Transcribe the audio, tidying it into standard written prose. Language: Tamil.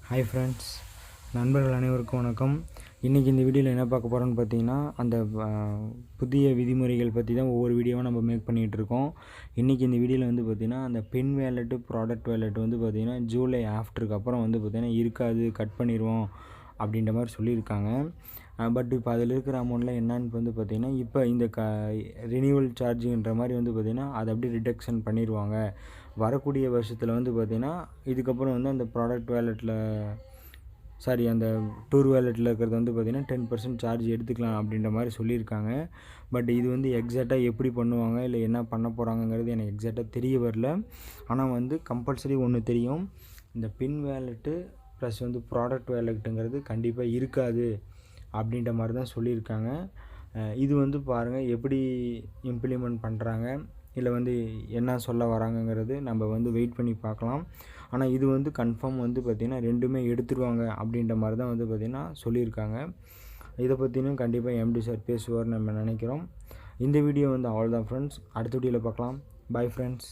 ஹாய் ஃப்ரெண்ட்ஸ், நண்பர்கள் அனைவருக்கும் வணக்கம். இன்றைக்கி இந்த வீடியோவில் என்ன பார்க்க போகிறோன்னு பார்த்தீங்கன்னா, அந்த புதிய விதிமுறைகள் பற்றி தான் ஒவ்வொரு வீடியோவும் நம்ம மேக் பண்ணிகிட்ருக்கோம். இன்றைக்கி இந்த வீடியோவில் வந்து பார்த்திங்கன்னா, அந்த பின் வேலெட்டு ப்ராடக்ட் வேலெட் வந்து பார்த்திங்கன்னா ஜூலை ஆஃப்டருக்கு அப்புறம் வந்து பார்த்திங்கன்னா இருக்காது, கட் பண்ணிடுவோம் அப்படின்ற மாதிரி சொல்லியிருக்காங்க. பட் இப்போ அதில் இருக்கிற அமௌண்ட்டில் என்னன்னு வந்து பார்த்திங்கன்னா, இப்போ இந்த ரினியூவல் சார்ஜுன்ற மாதிரி வந்து பார்த்திங்கன்னா அதை அப்படியே ரிடக்ஷன் பண்ணிடுவாங்க. வரக்கூடிய வருஷத்தில் வந்து பார்த்திங்கன்னா இதுக்கப்புறம் வந்து அந்த ப்ராடக்ட் வேலெட்டில் அந்த டூர் வேலெட்டில் இருக்கிறது வந்து பார்த்திங்கன்னா 10% சார்ஜ் எடுத்துக்கலாம் அப்படின்ற மாதிரி சொல்லியிருக்காங்க. பட் இது வந்து எக்ஸாக்டாக எப்படி பண்ணுவாங்க, இல்லை என்ன பண்ண போகிறாங்கங்கிறது எனக்கு எக்ஸாக்டாக தெரிய வரல. ஆனால் வந்து கம்பல்சரி ஒன்று தெரியும், இந்த பின் வேலெட்டு ப்ளஸ் வந்து ப்ராடக்ட் வேலெட்டுங்கிறது கண்டிப்பாக இருக்காது அப்படின்ற மாதிரி தான் சொல்லியிருக்காங்க. இது வந்து பாருங்கள் எப்படி இம்ப்ளிமெண்ட் பண்ணுறாங்க, இல்லை வந்து என்ன சொல்ல வராங்கங்கிறது நம்ம வந்து வெயிட் பண்ணி பார்க்கலாம். ஆனால் இது வந்து கன்ஃபார்ம் வந்து பார்த்திங்கன்னா ரெண்டுமே எடுத்துருவாங்க அப்படின்ற மாதிரி தான் வந்து பார்த்திங்கன்னா சொல்லியிருக்காங்க. இதை பற்றினும் கண்டிப்பாக எம்டி சார் பேசுவார்னு நம்ம நினைக்கிறோம். இந்த வீடியோ வந்து அவ்வளோதான் ஃப்ரெண்ட்ஸ். அடுத்த வீடியோவில் பார்க்கலாம். Bye friends.